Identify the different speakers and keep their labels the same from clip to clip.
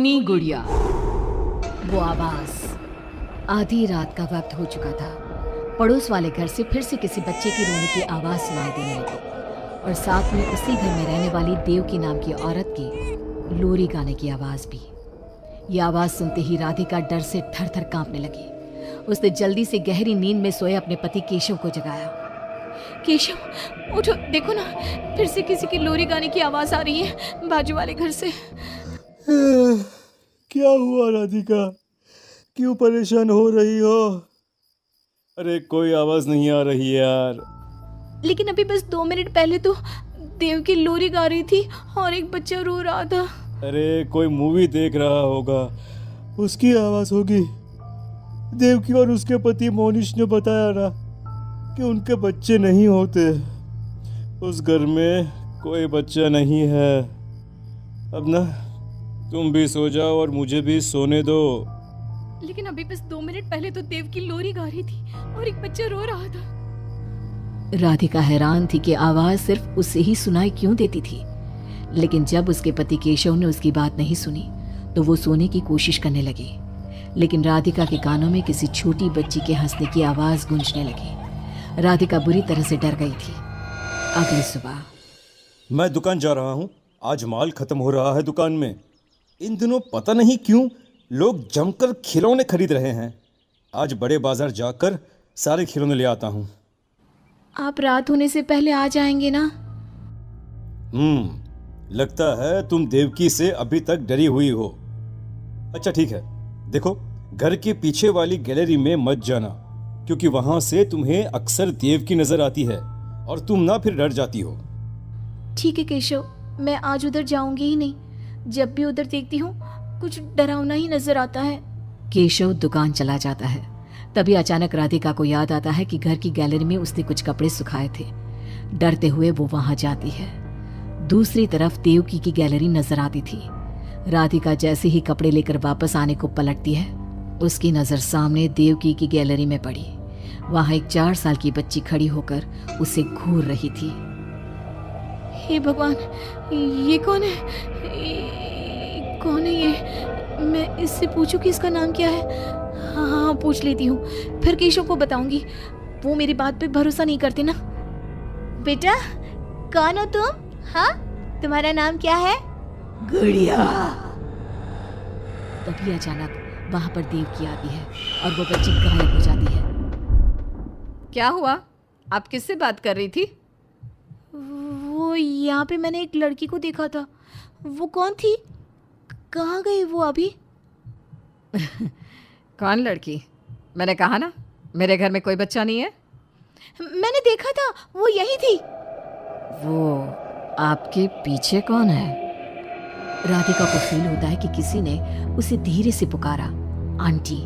Speaker 1: रोनी गुड़िया। वो आवाज। आधी रात का वक्त हो चुका था। पड़ोस वाले घर से फिर से किसी बच्चे की रोने की आवाज सुनाई देने लगी और साथ में उसी घर में रहने वाली देवकी नाम की औरत की लोरी गाने की आवाज भी। ये आवाज सुनते ही राधिका डर से थर थर कांपने लगी। उसने जल्दी से गहरी नींद में सोए अपने पति केशव को जगाया। केशव उठो, देखो ना, फिर से किसी की लोरी गाने की आवाज आ रही है बाजू वाले घर से।
Speaker 2: क्या हुआ राधिका, क्यों परेशान हो रही हो? अरे कोई आवाज नहीं आ रही है यार।
Speaker 1: लेकिन अभी बस 2 मिनट पहले तो देव की लोरी गा रही थी और एक बच्चा रो रहा था।
Speaker 2: अरे कोई मूवी देख रहा होगा, उसकी आवाज होगी। देवकी और उसके पति मोनिश ने बताया ना कि उनके बच्चे नहीं होते। उस घर में कोई बच्चा नहीं है। अब ना तुम भी सो जाओ और मुझे भी सोने दो।
Speaker 1: लेकिन अभी बस 2 मिनट पहले तो देव की लोरी गा रही थी और एक बच्चा रो रहा था। राधिका हैरान थी कि आवाज सिर्फ उसे ही सुनाई क्यों देती थी। लेकिन जब उसके पति केशव ने उसकी बात नहीं सुनी तो वो सोने की कोशिश करने लगी। लेकिन राधिका के कानों में किसी छोटी बच्ची के हंसने की आवाज गूंजने लगी। राधिका बुरी तरह से डर गई थी। अगली सुबह
Speaker 2: मैं दुकान जा रहा हूँ, आज माल खत्म हो रहा है दुकान में। इन दिनों पता नहीं क्यों लोग जमकर खिलौने खरीद रहे हैं। आज बड़े बाजार जाकर सारे खिलौने ले आता हूँ।
Speaker 1: आप रात होने से पहले आ जाएंगे ना?
Speaker 2: लगता है तुम देवकी से अभी तक डरी हुई हो। अच्छा ठीक है, देखो घर के पीछे वाली गैलरी में मत जाना, क्योंकि वहां से तुम्हें अक्सर देवकी नजर आती है और तुम ना फिर डर जाती हो।
Speaker 1: ठीक है केशव, मैं आज उधर जाऊंगी ही नहीं। जब भी उधर देखती हूँ कुछ डरावना ही नजर आता है। केशव दुकान चला जाता है। तभी अचानक राधिका को याद आता है कि घर की गैलरी में उसने कुछ कपड़े सुखाए थे। डरते हुए वो वहां जाती है। दूसरी तरफ देवकी की गैलरी नजर आती थी। राधिका जैसे ही कपड़े लेकर वापस आने को पलटती है, उसकी नजर सामने देवकी की गैलरी में पड़ी। वहां एक 4 साल की बच्ची खड़ी होकर उसे घूर रही थी। हे भगवान, ये कौन है? कौन है ये? मैं इससे पूछूं कि इसका नाम क्या है? हाँ, पूछ लेती हूँ, फिर केशव को बताऊंगी। वो मेरी बात पे भरोसा नहीं करते ना। बेटा, कौन हो तुम? हाँ, तुम्हारा नाम क्या है? गुड़िया। तभी अचानक वहां पर देवकी आती है और वो बच्ची गायब हो जाती है।
Speaker 3: क्या हुआ? आप किससे बात कर रही थी?
Speaker 1: वो यहाँ पे मैंने एक लड़की को देखा था। वो कौन थी? कहाँ गई वो अभी?
Speaker 3: कौन लड़की? मैंने कहा ना मेरे घर में कोई बच्चा नहीं है।
Speaker 1: मैंने देखा था, वो यही थी।
Speaker 3: वो आपके पीछे कौन है?
Speaker 1: राधिका को फील होता है कि किसी ने उसे धीरे से पुकारा, आंटी।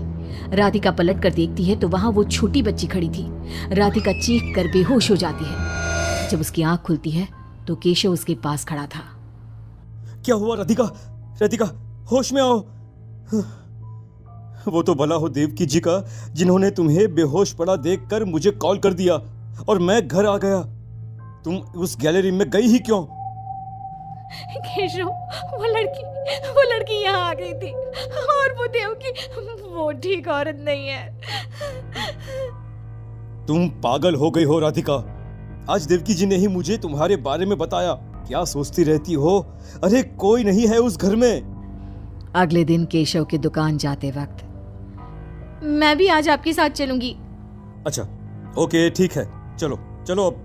Speaker 1: राधिका पलट कर देखती है तो वहां वो छोटी बच्ची खड़ी थी। राधिका चीख कर बेहोश हो जाती है। जब उसकी आंख खुलती है तो केशव उसके पास खड़ा था।
Speaker 2: क्या हुआ राधिका? राधिका, होश में आओ। वो तो भला हो देवकी जी का, जिन्होंने तुम्हें बेहोश पड़ा देखकर मुझे कॉल कर दिया और मैं घर आ गया। तुम उस गैलरी में गई ही क्यों?
Speaker 1: केशव, वो लड़की यहाँ आ गई थी और वो देवकी, वो ठीक औरत नहीं है।
Speaker 2: तुम पागल हो गई हो राधिका। आज देवकी जी ने ही मुझे तुम्हारे बारे में बताया। क्या सोचती रहती हो? अरे कोई नहीं है उस घर में।
Speaker 1: अगले दिन केशव की दुकान जाते वक्त, मैं भी आज आपके साथ चलूंगी।
Speaker 2: अच्छा ओके ठीक है, चलो चलो अब।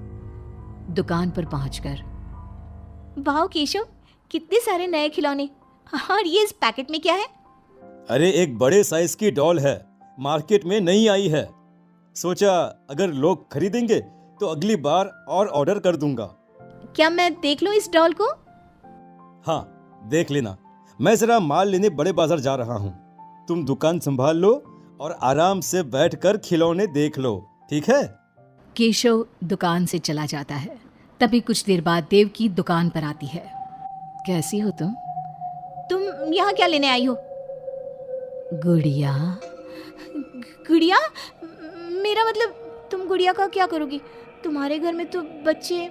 Speaker 1: दुकान पर पहुंचकर, वाह केशव, कितने सारे नए खिलौने। और ये इस पैकेट में क्या है?
Speaker 2: अरे एक बड़े साइज की डॉल है, मार्केट में नहीं आई है। सोचा अगर लोग खरीदेंगे तो अगली बार और ऑर्डर कर दूंगा।
Speaker 1: क्या मैं देख लूं इस डॉल को?
Speaker 2: हाँ देख लेना। मैं जरा माल लेने बड़े बाजार जा रहा हूँ। तुम दुकान संभाल लो और आराम से बैठकर खिलौने देख लो, ठीक है?
Speaker 1: केशव दुकान से चला जाता है। तभी कुछ देर बाद देवकी दुकान पर आती है। कैसी हो तुम? तुम यहाँ क्या लेने आई हो? गुड़िया? गुड़िया? मेरा मतलब, तुम गुड़िया का क्या करोगी? तुम्हारे घर में तो बच्चे।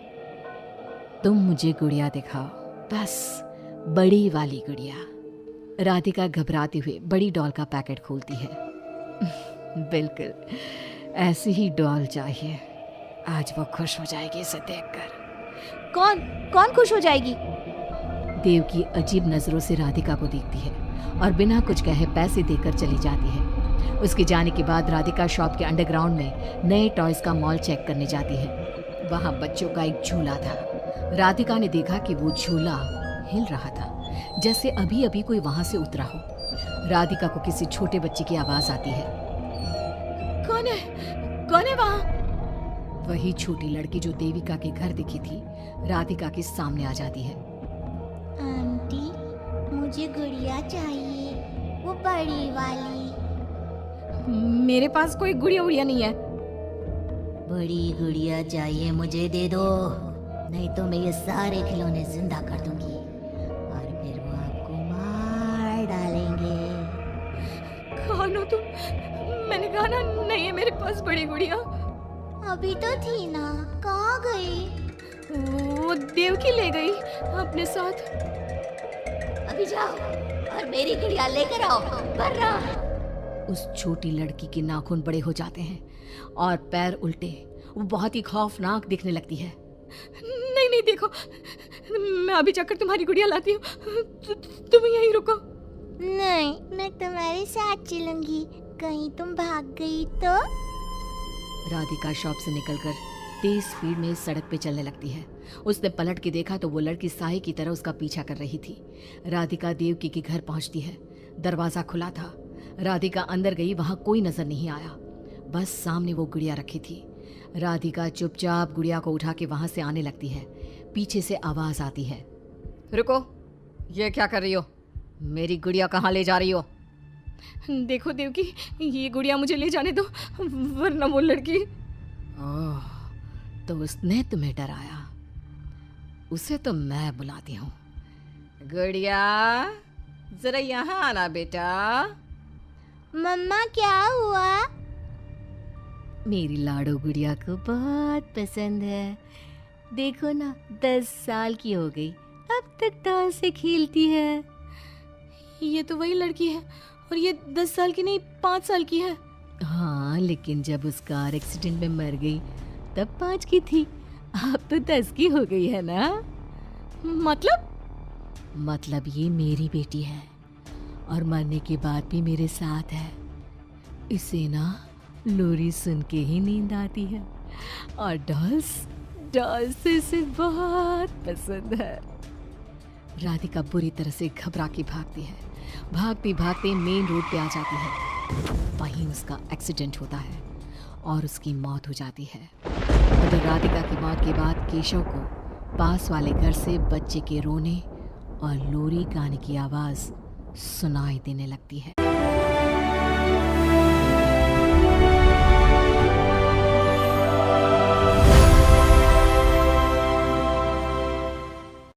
Speaker 1: तुम मुझे गुड़िया दिखाओ, बस बड़ी वाली गुड़िया। राधिका घबराते हुए बड़ी डॉल का पैकेट खोलती है। बिल्कुल ऐसी ही डॉल चाहिए, आज वो खुश हो जाएगी इसे देखकर। कौन कौन खुश हो जाएगी? देवकी अजीब नजरों से राधिका को देखती है और बिना कुछ कहे पैसे देकर चली जाती है। उसके जाने के बाद राधिका शॉप के अंडरग्राउंड में नए टॉयज का मॉल चेक करने जाती है। वहां बच्चों का एक झूला था। राधिका ने देखा कि वो झूला हिल रहा था, जैसे अभी अभी कोई वहां से उतरा हो। राधिका को किसी छोटे बच्चे की आवाज आती है। कौन है वहां? वही छोटी लड़की जो देविका के घर दिखी थी, राधिका के सामने आ जाती है।
Speaker 4: आंटी, मुझे गुड़िया चाहिए, वो बड़ी वाली।
Speaker 1: मेरे पास कोई गुड़िया उड़िया नहीं है।
Speaker 4: बड़ी गुड़िया चाहिए, मुझे दे दो, नहीं तो मैं ये सारे खिलौने जिंदा कर दूंगी और फिर वो आपको मार डालेंगे।
Speaker 1: कौन हो तुम? मैंने कहा ना नहीं है मेरे पास बड़ी गुड़िया।
Speaker 4: अभी तो थी ना, कहाँ गई?
Speaker 1: वो देवकी ले गई अपने साथ।
Speaker 4: अभी जाओ और मेरी गुड़िया लेकर आओ, वरना।
Speaker 1: उस छोटी लड़की के नाखून बड़े हो जाते हैं और पैर उल्टे। वो बहुत ही खौफनाक दिखने लगती है। नहीं देखो, मैं अभी जाकर तुम्हारी गुड़िया लाती हूँ, तुम यहीं रुको।
Speaker 4: नहीं, मैं तुम्हारे साथ चलूंगी, कहीं तुम भाग गई तो।
Speaker 1: राधिका शॉप से निकलकर तेज स्पीड में सड़क पे चलने लगती है। उसने पलट के देखा तो वो लड़की साए की तरह उसका पीछा कर रही थी। राधिका देवकी के घर पहुंचती है। दरवाजा खुला था। राधिका अंदर गई, वहां कोई नजर नहीं आया, बस सामने वो गुड़िया रखी थी। राधिका चुपचाप गुड़िया को उठा के वहां से आने लगती है। पीछे से आवाज आती है,
Speaker 3: रुको, ये क्या कर रही हो? मेरी गुड़िया कहाँ ले जा रही हो?
Speaker 1: देखो देवकी, ये गुड़िया मुझे ले जाने दो, वरना वो लड़की। ओह, तो उसने तुम्हें डराया। उसे तो मैं बुलाती हूँ।
Speaker 3: गुड़िया, जरा यहाँ आना बेटा।
Speaker 4: मम्मा, क्या हुआ?
Speaker 1: मेरी लाडो गुड़िया को बहुत पसंद है। देखो ना, 10 साल की हो गई, अब तक डॉल से खेलती है। ये तो वही लड़की है, और ये 10 साल की नहीं 5 साल की है। हाँ, लेकिन जब उस कार एक्सीडेंट में मर गई तब 5 की थी, अब तो 10 की हो गई है ना। मतलब ये मेरी बेटी है और मरने के बाद भी मेरे साथ है। इसे ना लोरी सुन के ही नींद आती है और डॉल्स इसे बहुत पसंद है। राधिका बुरी तरह से घबरा के भागती है। भागते भागते मेन रोड पे आ जाती है। वहीं उसका एक्सीडेंट होता है और उसकी मौत हो जाती है। उधर राधिका की मौत के बाद केशव को पास वाले घर से बच्चे के रोने और लोरी गाने की आवाज सुनाई देने लगती है।